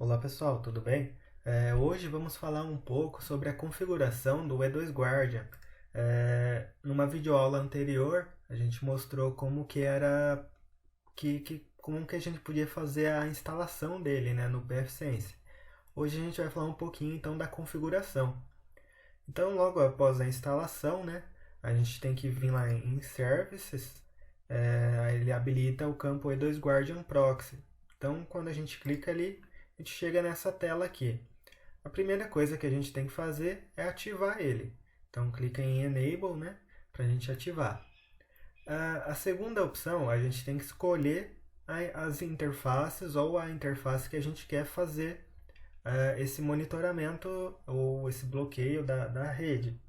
Olá pessoal, tudo bem? Hoje vamos falar um pouco sobre a configuração do E2 Guardian. Numa videoaula anterior, a gente mostrou como que era como que a gente podia fazer a instalação dele, né, no pfSense. Hoje a gente vai falar um pouquinho então da configuração. Então, logo após a instalação, né, a gente tem que vir lá em Services, aí ele habilita o campo E2 Guardian Proxy. Então, quando a gente clica ali, a gente chega nessa tela aqui. A primeira coisa que a gente tem que fazer é ativar ele. Então, clica em Enable, né, para a gente ativar. A segunda opção, a gente tem que escolher as interfaces ou a interface que a gente quer fazer esse monitoramento ou esse bloqueio da rede,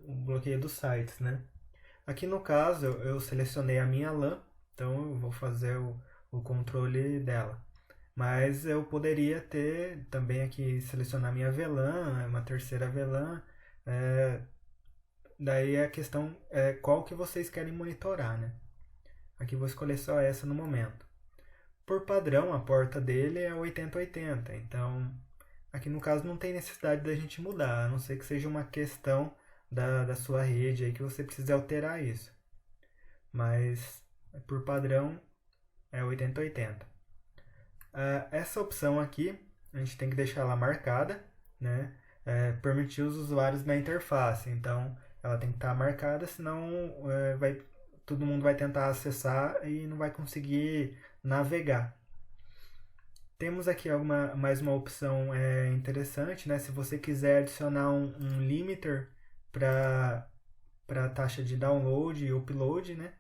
o bloqueio dos sites, né? Aqui no caso eu selecionei a minha LAN, então eu vou fazer o controle dela. Mas eu poderia ter também aqui selecionar minha VLAN, uma terceira VLAN. Daí a questão é qual que vocês querem monitorar, né? Aqui vou escolher só essa no momento. Por padrão, a porta dele é 8080, então aqui no caso não tem necessidade da gente mudar, a não ser que seja uma questão da sua rede aí que você precise alterar isso. Mas por padrão é 8080. Essa opção aqui a gente tem que deixar ela marcada, né? Permitir os usuários na interface, então ela tem que estar marcada, senão todo mundo vai tentar acessar e não vai conseguir navegar. Temos aqui mais uma opção interessante, né? Se você quiser adicionar um limiter para a taxa de download e upload, né?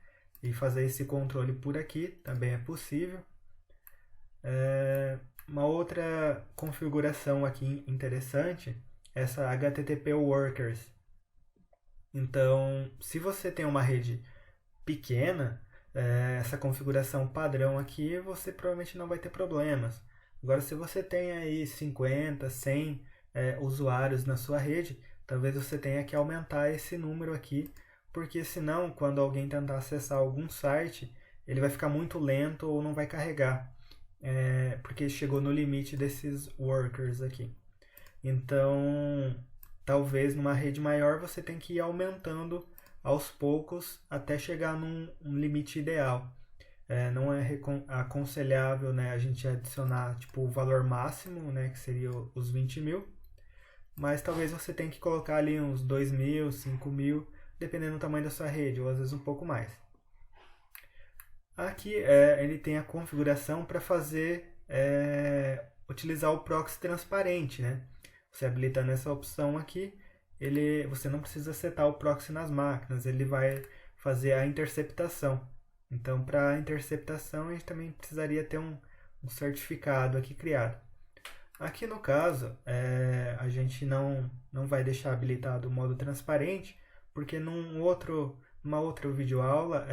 E fazer esse controle por aqui, também é possível. Uma outra configuração aqui interessante é essa HTTP Workers. Então, se você tem uma rede pequena, essa configuração padrão aqui, você provavelmente não vai ter problemas. Agora, se você tem aí 50, 100 usuários na sua rede, talvez você tenha que aumentar esse número aqui, porque senão, quando alguém tentar acessar algum site, ele vai ficar muito lento ou não vai carregar, porque chegou no limite desses workers aqui. Então, talvez numa rede maior você tenha que ir aumentando aos poucos até chegar num limite ideal. Não é aconselhável, né, a gente adicionar tipo, o valor máximo, né, que seria os 20 mil, mas talvez você tenha que colocar ali uns 2 mil, 5 mil, dependendo do tamanho da sua rede, ou às vezes um pouco mais. Aqui ele tem a configuração para utilizar o proxy transparente, né? Você habilitando essa opção aqui, você não precisa setar o proxy nas máquinas, ele vai fazer a interceptação. Então, para a interceptação, a gente também precisaria ter um certificado aqui criado. Aqui no caso, a gente não vai deixar habilitado o modo transparente, porque numa outra videoaula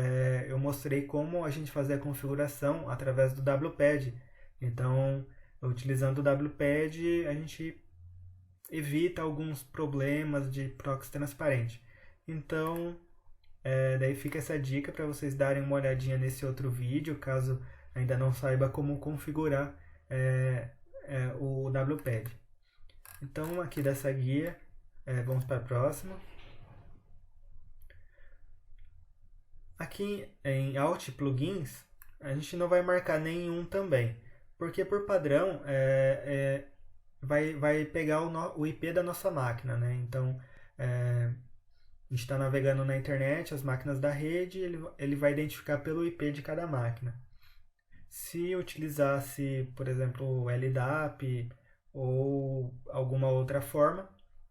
eu mostrei como a gente fazer a configuração através do WPAD. Então, utilizando o WPAD, a gente evita alguns problemas de proxy transparente. Então, daí fica essa dica para vocês darem uma olhadinha nesse outro vídeo, caso ainda não saiba como configurar o WPAD. Então, aqui dessa guia, vamos para a próxima. Aqui em Alt Plugins, a gente não vai marcar nenhum também, porque por padrão vai pegar o IP da nossa máquina, né? Então, a gente está navegando na internet, as máquinas da rede, ele vai identificar pelo IP de cada máquina. Se utilizasse, por exemplo, o LDAP ou alguma outra forma,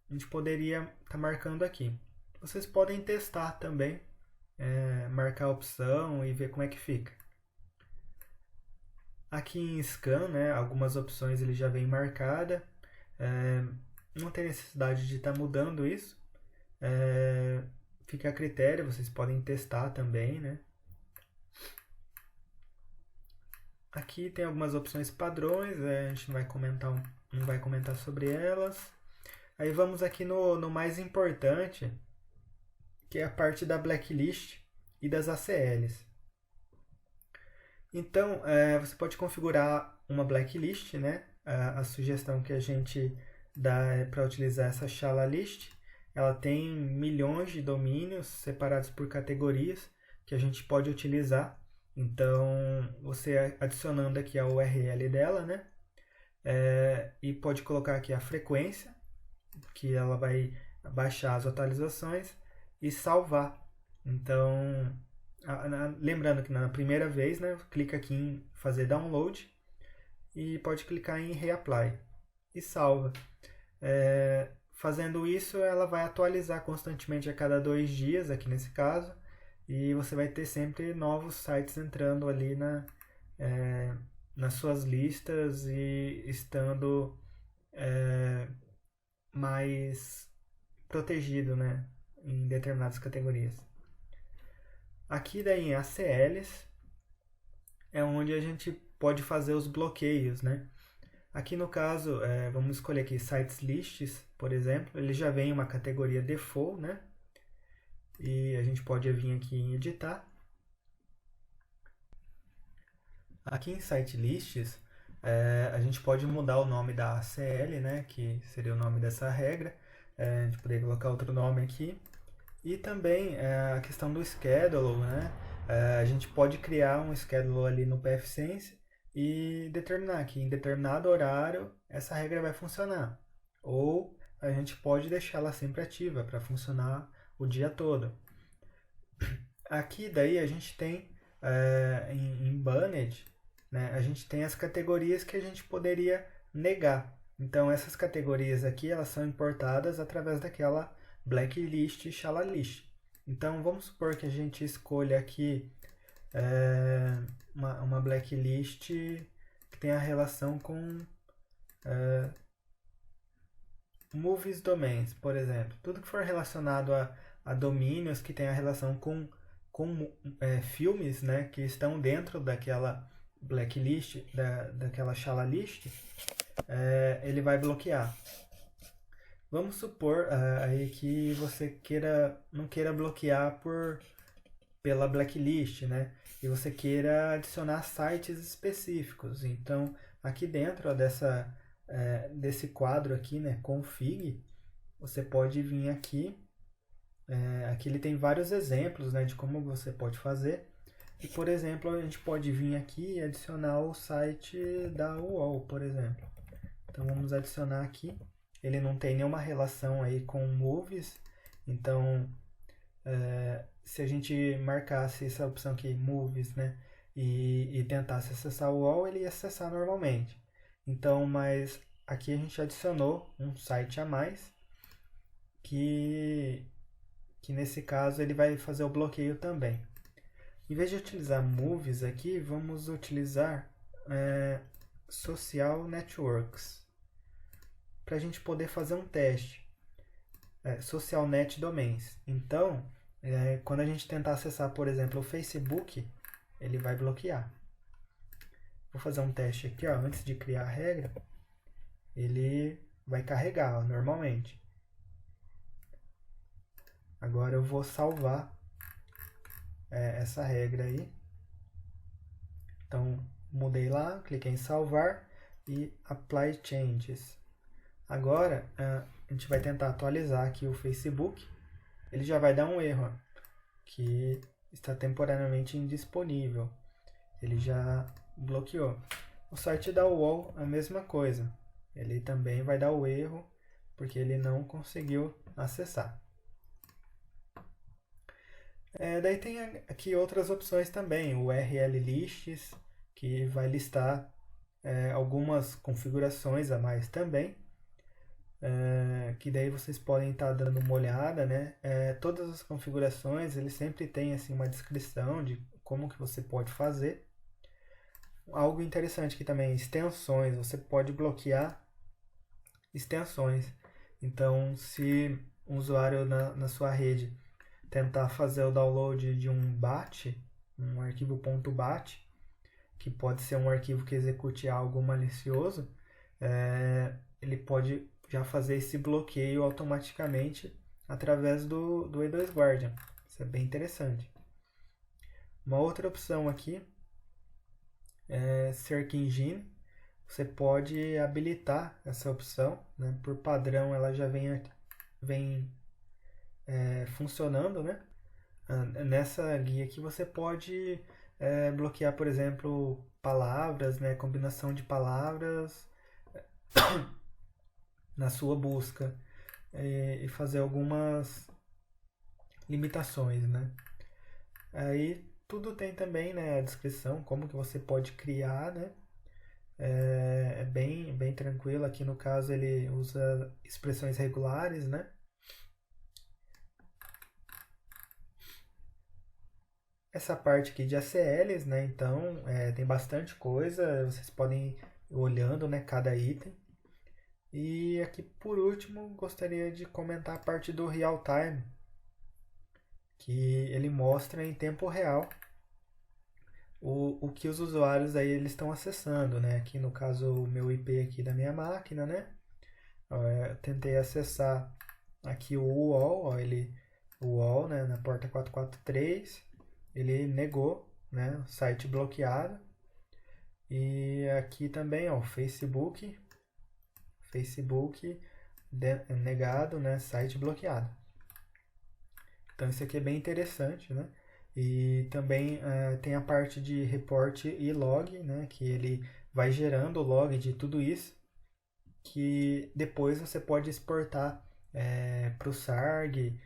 a gente poderia estar marcando aqui. Vocês podem testar também, marcar a opção e ver como é que fica. Aqui em Scan, né, algumas opções ele já vem marcada. Não tem necessidade de estar mudando isso. Fica a critério, vocês podem testar também, né? Aqui tem algumas opções padrões, a gente não vai comentar sobre elas. Aí vamos aqui no mais importante, que é a parte da blacklist e das ACLs. Então, você pode configurar uma blacklist, né? A sugestão que a gente dá é para utilizar essa Shala List. Ela tem milhões de domínios separados por categorias que a gente pode utilizar. Então, você adicionando aqui a URL dela, né? E pode colocar aqui a frequência, que ela vai baixar as atualizações e salvar. Então, lembrando que na primeira vez, né, clica aqui em fazer download e pode clicar em reapply e salva. Fazendo isso, ela vai atualizar constantemente a cada 2 dias, aqui nesse caso, e você vai ter sempre novos sites entrando ali nas suas listas e estando mais protegido, né, em determinadas categorias. Aqui daí em ACLs é onde a gente pode fazer os bloqueios, né? Aqui no caso, vamos escolher aqui Sites Lists, por exemplo. Ele já vem uma categoria default, né? E a gente pode vir aqui em editar. Aqui em Site Lists, a gente pode mudar o nome da ACL, né? Que seria o nome dessa regra. A gente poderia colocar outro nome aqui. E também a questão do schedule, né? A gente pode criar um schedule ali no pfSense e determinar que em determinado horário essa regra vai funcionar. Ou a gente pode deixá-la sempre ativa para funcionar o dia todo. Aqui daí a gente tem em Banned, né, a gente tem as categorias que a gente poderia negar. Então essas categorias aqui elas são importadas através daquela blacklist e Shala List. Então vamos supor que a gente escolha aqui uma blacklist que tenha relação com movies domains, por exemplo. Tudo que for relacionado a domínios que tenha relação com filmes, né, que estão dentro daquela blacklist, daquela Shala List, ele vai bloquear. Vamos supor aí que você não queira bloquear pela blacklist, né? E você queira adicionar sites específicos. Então, aqui dentro desse quadro aqui, né, config, você pode vir aqui. Aqui ele tem vários exemplos, né, de como você pode fazer. E, por exemplo, a gente pode vir aqui e adicionar o site da UOL, por exemplo. Então, vamos adicionar aqui. Ele não tem nenhuma relação aí com movies, então se a gente marcasse essa opção aqui, movies, né, e tentasse acessar o UOL, ele ia acessar normalmente. Então, mas aqui a gente adicionou um site a mais, que nesse caso ele vai fazer o bloqueio também. Em vez de utilizar movies aqui, vamos utilizar social networks, para a gente poder fazer um teste. Social Net Domains. Então, quando a gente tentar acessar, por exemplo, o Facebook, ele vai bloquear. Vou fazer um teste aqui, ó, antes de criar a regra. Ele vai carregar, ó, normalmente. Agora eu vou salvar essa regra aí. Então, mudei lá, cliquei em salvar e Apply Changes. Agora, a gente vai tentar atualizar aqui o Facebook. Ele já vai dar um erro, que está temporariamente indisponível. Ele já bloqueou. O site da UOL, a mesma coisa. Ele também vai dar o erro, porque ele não conseguiu acessar. Daí tem aqui outras opções também. O URL Lists, que vai listar algumas configurações a mais também. Que daí vocês podem estar dando uma olhada, né? Todas as configurações, ele sempre tem assim, uma descrição de como que você pode fazer. Algo interessante aqui também, extensões. Você pode bloquear extensões. Então, se um usuário na sua rede tentar fazer o download de um BAT, um arquivo .bat, que pode ser um arquivo que execute algo malicioso, ele pode já fazer esse bloqueio automaticamente através do E2 Guardian. Isso é bem interessante. Uma outra opção aqui é Search Engine. você pode habilitar essa opção, né? Por padrão ela já vem funcionando, né? Nessa guia aqui você pode bloquear, por exemplo, palavras, né? Combinação de palavras na sua busca e fazer algumas limitações, né? Aí tudo tem também, né, a descrição, como que você pode criar, né? É bem tranquilo. Aqui no caso ele usa expressões regulares, né? Essa parte aqui de ACLs, né? Então tem bastante coisa, vocês podem ir olhando, né, cada item. E aqui por último gostaria de comentar a parte do real time, que ele mostra em tempo real o que os usuários aí eles estão acessando, né? Aqui no caso o meu IP aqui da minha máquina, né? Eu tentei acessar aqui o UOL, ó, o UOL, né, na porta 443, ele negou, né, site bloqueado. E aqui também, ó, Facebook negado, né, site bloqueado. Então isso aqui é bem interessante, né? E também tem a parte de report e log, né, que ele vai gerando o log de tudo isso, que depois você pode exportar para o Sarg,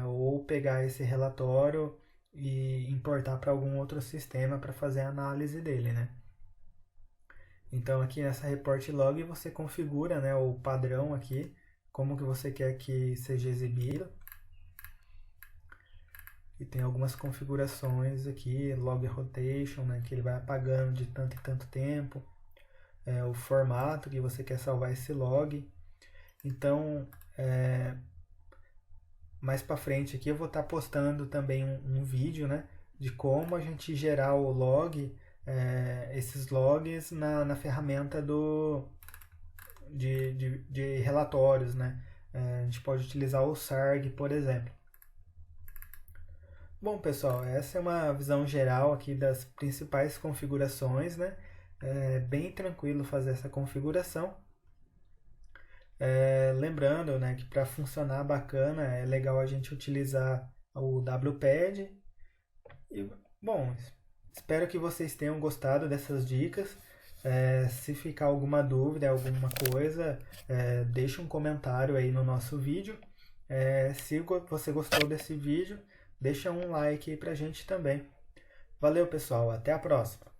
ou pegar esse relatório e importar para algum outro sistema para fazer a análise dele, né? Então aqui nessa report log você configura, né, o padrão aqui, como que você quer que seja exibido. E tem algumas configurações aqui, log rotation, né, que ele vai apagando de tanto em tanto tempo. O formato que você quer salvar esse log. Então, mais para frente aqui eu vou estar postando também um vídeo, né, de como a gente gerar o log, esses logs na ferramenta de relatórios, né? A gente pode utilizar o Sarg, por exemplo. Bom, pessoal, essa é uma visão geral aqui das principais configurações, né? É bem tranquilo fazer essa configuração. Lembrando, né, que para funcionar bacana é legal a gente utilizar o WPAD. E, bom, espero que vocês tenham gostado dessas dicas. Se ficar alguma dúvida, alguma coisa, deixa um comentário aí no nosso vídeo. Se você gostou desse vídeo, deixa um like aí pra gente também. Valeu, pessoal, até a próxima!